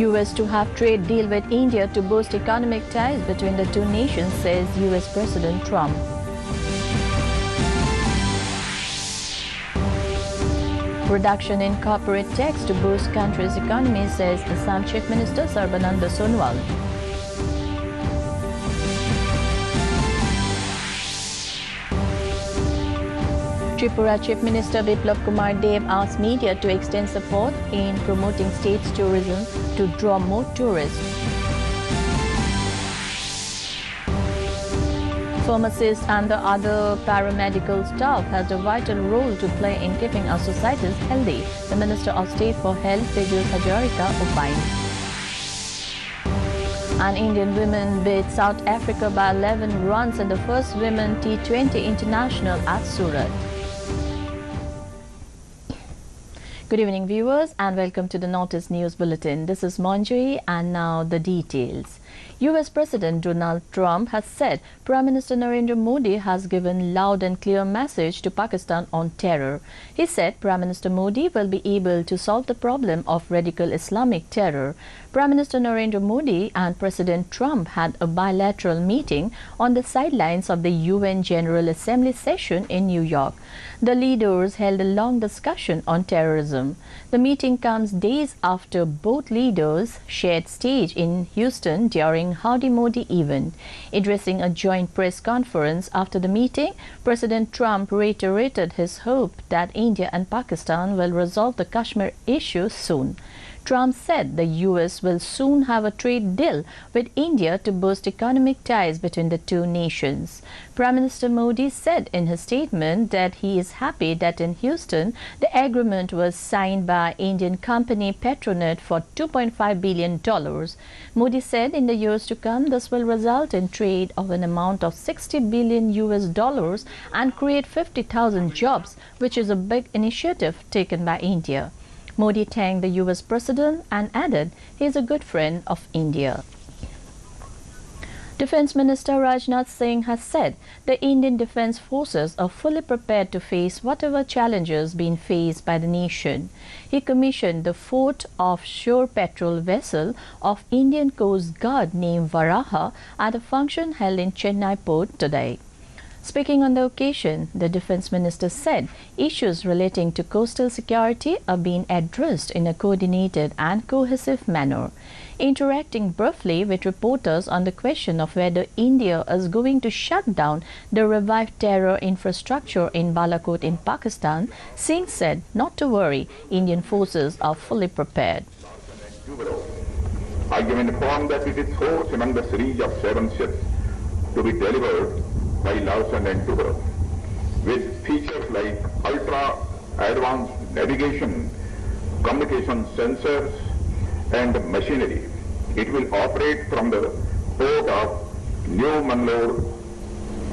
US to have trade deal with India to boost economic ties between the two nations, says US President Trump. Reduction in corporate tax to boost country's economy, says Assam Chief Minister Sarbananda Sonowal. Tripura Chief Minister Biplab Kumar Dev asked media to extend support in promoting state's tourism to draw more tourists. Pharmacists and the other paramedical staff has a vital role to play in keeping our societies healthy, the Minister of State for Health, Tejas Hajarika, opined. An Indian women beat South Africa by 11 runs in the first Women T20 International at Surat. Good evening, viewers, and welcome to the Notice News Bulletin. This is Manjari, and now the details. US President Donald Trump has said Prime Minister Narendra Modi has given loud and clear message to Pakistan on terror. He said Prime Minister Modi will be able to solve the problem of radical Islamic terror. Prime Minister Narendra Modi and President Trump had a bilateral meeting on the sidelines of the UN General Assembly session in New York. The leaders held a long discussion on terrorism. The meeting comes days after both leaders shared stage in Houston during Howdy Modi event. Addressing a joint press conference after the meeting, President Trump reiterated his hope that India and Pakistan will resolve the Kashmir issue soon. Trump said the US will soon have a trade deal with India to boost economic ties between the two nations. Prime Minister Modi said in his statement that he is happy that in Houston the agreement was signed by Indian company Petronet for $2.5 billion. Modi said in the years to come this will result in trade of an amount of $60 billion and create 50,000 jobs, which is a big initiative taken by India. Modi thanked the US President and added he is a good friend of India. Defence Minister Rajnath Singh has said the Indian Defence Forces are fully prepared to face whatever challenges being faced by the nation. He commissioned the fourth offshore patrol vessel of Indian Coast Guard named Varaha at a function held in Chennai port today. Speaking on the occasion, the Defence Minister said issues relating to coastal security are being addressed in a coordinated and cohesive manner. Interacting briefly with reporters on the question of whether India is going to shut down the revived terror infrastructure in Balakot in Pakistan, Singh said not to worry, Indian forces are fully prepared. I am informed that it is fourth among the series of 7 ships to be delivered by Larsen and Toubro, with features like ultra-advanced navigation, communication sensors and machinery. It will operate from the port of New Mangalore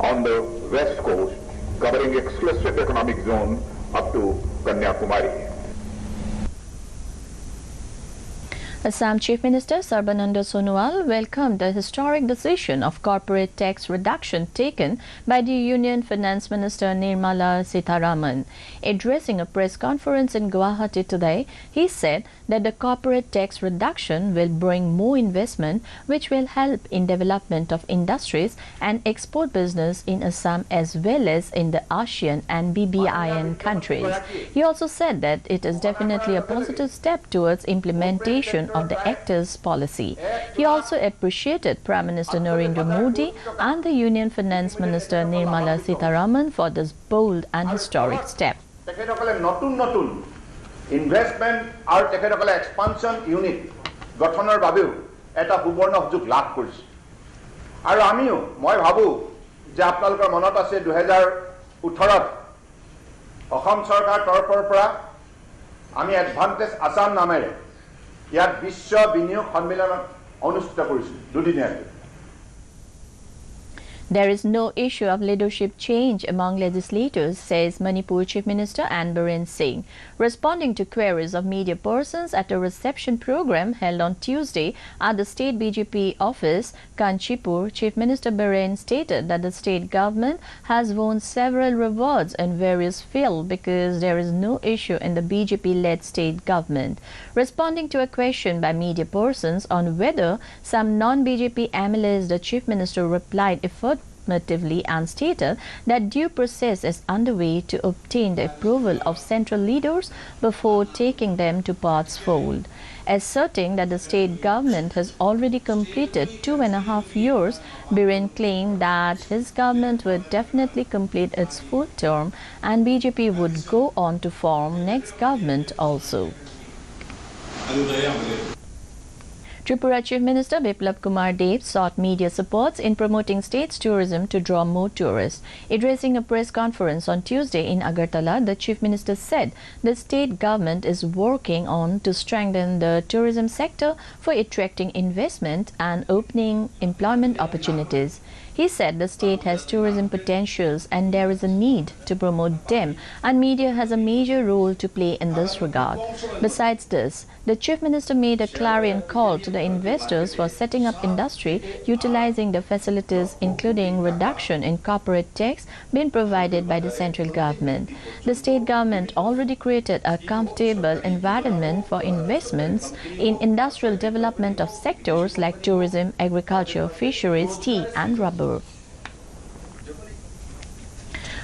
on the west coast, covering exclusive economic zone up to Kanyakumari. Assam Chief Minister Sarbananda Sonowal welcomed the historic decision of corporate tax reduction taken by the Union Finance Minister Nirmala Sitharaman. Addressing a press conference in Guwahati today, he said that the corporate tax reduction will bring more investment, which will help in development of industries and export business in Assam as well as in the ASEAN and BBIN countries. He also said that it is definitely a positive step towards implementation of the Actors policy. He also appreciated Prime Minister Narendra Modi and the Union Finance Minister Nirmala Sitharaman for this bold and historic step. Investment or expansion unit গঠনৰ বাবেও এটা সুবৰ্ণ সুযোগ লাভ কৰিছে আৰু আমিও মই ভাবো যে আপোনালোকৰ মনত আছে 2018 অসম চৰকাৰ তৰফৰ পৰা আমি এডভান্টেজ আসাম নামেৰে ইয়াত বিশ্ব বিনিয়োগ সন্মিলন অনুষ্ঠিত কৰিছো দুদিনীয়াকৈ। There is no issue of leadership change among legislators, says Manipur Chief Minister N. Biren Singh. Responding to queries of media persons at a reception program held on Tuesday at the state BJP office, Kanchipur, Chief Minister Biren stated that the state government has won several rewards in various fields because there is no issue in the BJP-led state government. Responding to a question by media persons on whether some non-BJP MLAs, the Chief Minister replied affirmatively and stated that due process is underway to obtain the approval of central leaders before taking them to party's fold. Asserting that the state government has already completed 2.5 years, Biren claimed that his government would definitely complete its full term and BJP would go on to form next government also. Tripura Chief Minister Biplab Kumar Dev sought media supports in promoting state's tourism to draw more tourists. Addressing a press conference on Tuesday in Agartala, the Chief Minister said the state government is working on to strengthen the tourism sector for attracting investment and opening employment opportunities. He said the state has tourism potentials and there is a need to promote them, and media has a major role to play in this regard. Besides this, the Chief Minister made a clarion call to the investors for setting up industry utilizing the facilities including reduction in corporate tax being provided by the central government. The state government already created a comfortable environment for investments in industrial development of sectors like tourism, agriculture, fisheries, tea and rubber.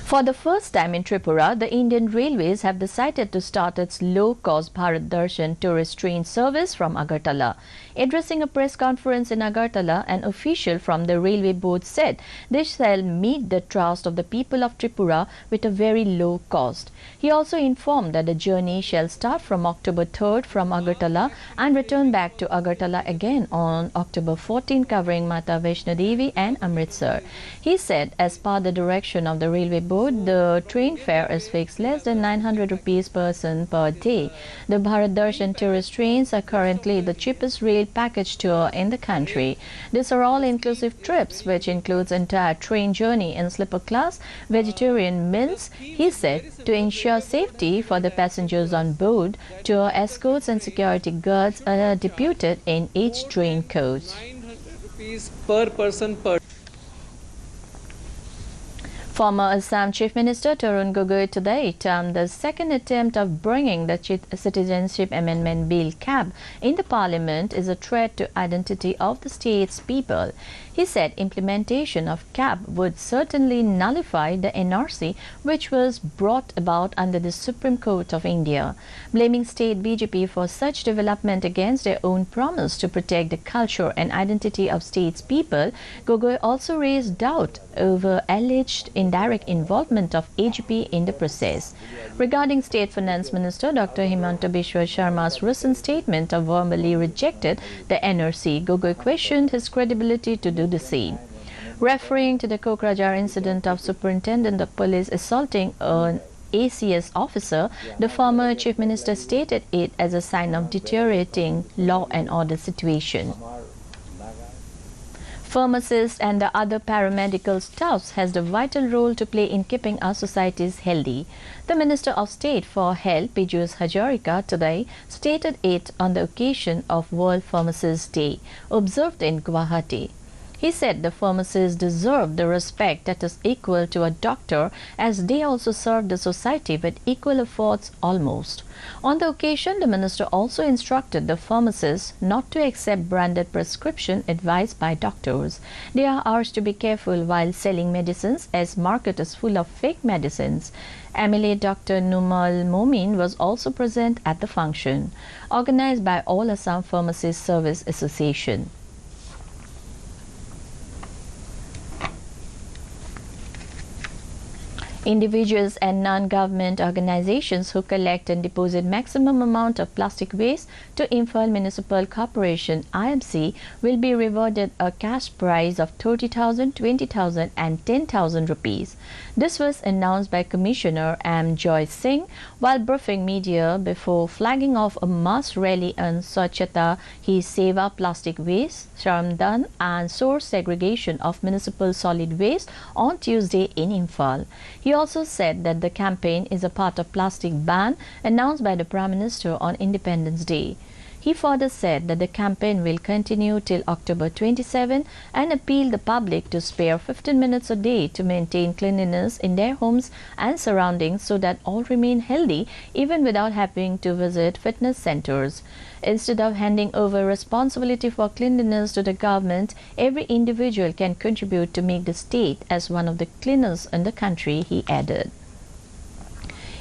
For the first time in Tripura, the Indian Railways have decided to start its low-cost Bharat Darshan tourist train service from Agartala. Addressing a press conference in Agartala, an official from the Railway Board said they shall meet the trust of the people of Tripura with a very low cost. He also informed that the journey shall start from October 3rd from Agartala and return back to Agartala again on October 14, covering Mata Vaishno Devi and Amritsar. He said as per the direction of the Railway Board, the train fare is fixed less than 900 rupees person per day. The Bharat Darshan tourist trains are currently the cheapest rail package tour in the country. These are all inclusive trips, which includes entire train journey in sleeper class, vegetarian meals. He said to ensure safety for the passengers on board, tour escorts and security guards are deputed in each train coach. 900 rupees per person per. Former Assam Chief Minister Tarun Gogoi today termed the second attempt of bringing the Citizenship Amendment Bill CAB in the Parliament is a threat to identity of the state's people. He said implementation of CAB would certainly nullify the NRC, which was brought about under the Supreme Court of India. Blaming state BJP for such development against their own promise to protect the culture and identity of state's people, Gogoi also raised doubt over alleged indirect involvement of AGP in the process. Regarding State Finance Minister Dr. Himanta Biswa Sharma's recent statement of verbally rejected the NRC, Gogoi questioned his credibility to do the same. Referring to the Kokrajhar incident of Superintendent of Police assaulting an ACS officer, the former Chief Minister stated it as a sign of deteriorating law and order situation. Pharmacists and the other paramedical staffs has the vital role to play in keeping our societies healthy. The Minister of State for Health, Piyush Hajarika, today stated it on the occasion of World Pharmacists Day, observed in Guwahati. He said the pharmacists deserve the respect that is equal to a doctor, as they also serve the society with equal efforts almost. On the occasion, the minister also instructed the pharmacists not to accept branded prescription advised by doctors. They are urged to be careful while selling medicines, as market is full of fake medicines. MLA Dr. Numal Momin was also present at the function, organized by All Assam Pharmacist Service Association. Individuals and non-government organizations who collect and deposit maximum amount of plastic waste to Imphal Municipal Corporation (IMC) will be rewarded a cash prize of 30,000, 20,000 and 10,000 rupees. This was announced by Commissioner M. Joy Singh while briefing media before flagging off a mass rally on Swachhata Hi Seva plastic waste, Shramdan and source segregation of municipal solid waste on Tuesday in Imphal. He also said that the campaign is a part of plastic ban announced by the Prime Minister on Independence Day. He further said that the campaign will continue till October 27 and appealed the public to spare 15 minutes a day to maintain cleanliness in their homes and surroundings so that all remain healthy even without having to visit fitness centers. Instead of handing over responsibility for cleanliness to the government, every individual can contribute to make the state as one of the cleanest in the country, he added.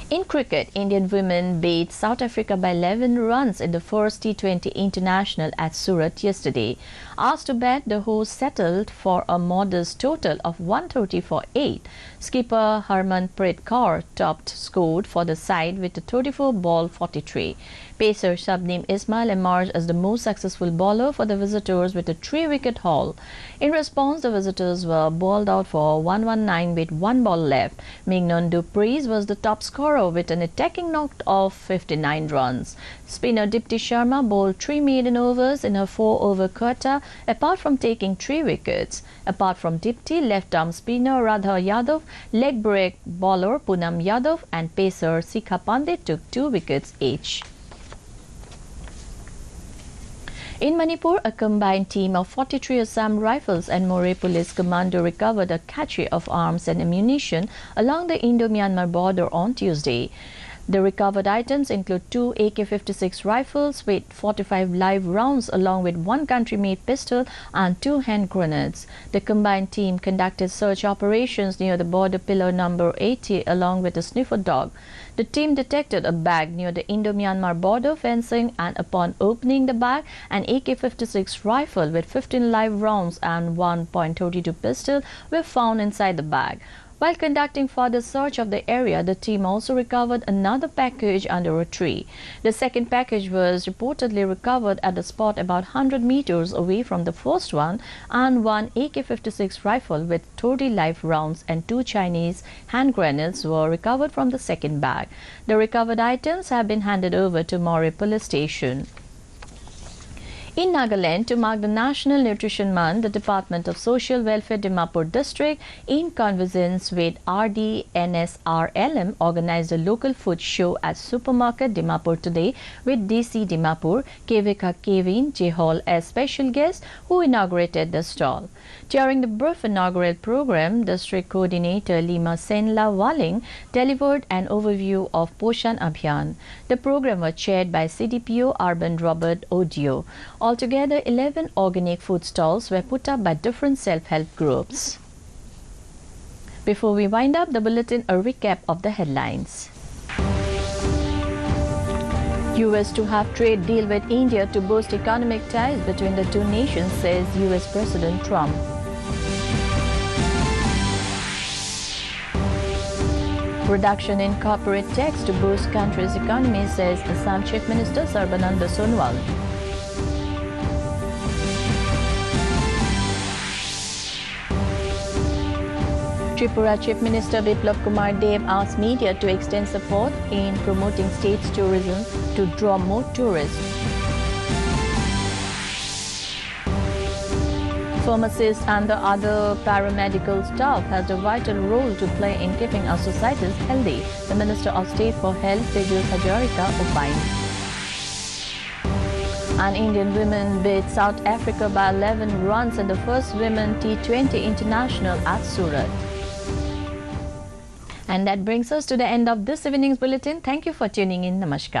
In cricket, Indian women beat South Africa by 11 runs in the first T20 International at Surat yesterday. Asked to bat, the hosts settled for a modest total of 130 for 8. Skipper Harmanpreet Kaur topped scored for the side with a 34-ball 43. Pacer Shabnim Ismail emerged as the most successful bowler for the visitors with a 3-wicket haul. In response, the visitors were bowled out for 119 with 1 ball left. Mignon du Preez was the top scorer with an attacking knock of 59 runs. Spinner Dipti Sharma bowled 3 maiden overs in her 4-over quota, apart from taking 3 wickets. Apart from Dipti, left-arm spinner Radha Yadav, leg break bowler Poonam Yadav and pacer Sikha Pandit took 2 wickets each. In Manipur, a combined team of 43 Assam Rifles and Moreh Police Commando recovered a cache of arms and ammunition along the Indo-Myanmar border on Tuesday. The recovered items include 2 AK-56 rifles with 45 live rounds along with 1 country-made pistol and 2 hand grenades. The combined team conducted search operations near the border pillar number 80 along with a sniffer dog. The team detected a bag near the Indo-Myanmar border fencing and upon opening the bag, an AK-56 rifle with 15 live rounds and 1.32 pistol were found inside the bag. While conducting further search of the area, the team also recovered another package under a tree. The second package was reportedly recovered at a spot about 100 meters away from the first one, and 1 AK-56 rifle with 30 live rounds and 2 Chinese hand grenades were recovered from the second bag. The recovered items have been handed over to Moreh Police Station. In Nagaland, to mark the National Nutrition Month, the Department of Social Welfare Dimapur District, in convergence with RDNSRLM, organized a local food show at Supermarket Dimapur today with DC Dimapur, Kevika Kevin Jehol as special guest who inaugurated the stall. During the brief inaugural program, District Coordinator Lima Senla Waling delivered an overview of Poshan Abhiyan. The program was chaired by CDPO Urban Robert Odio. Altogether, 11 organic food stalls were put up by different self-help groups. Before we wind up the bulletin, a recap of the headlines. US to have trade deal with India to boost economic ties between the two nations, says US President Trump. Reduction in corporate tax to boost country's economy, says Assam Chief Minister Sarbananda Sonowal. Tripura Chief Minister Biplab Kumar Dev asked media to extend support in promoting state's tourism to draw more tourists. Pharmacists and the other paramedical staff has a vital role to play in keeping our societies healthy, the Minister of State for Health, Tejas Hajarika, opined. And Indian women beat South Africa by 11 runs in the first Women T20 International at Surat. And that brings us to the end of this evening's bulletin. Thank you for tuning in. Namaskar.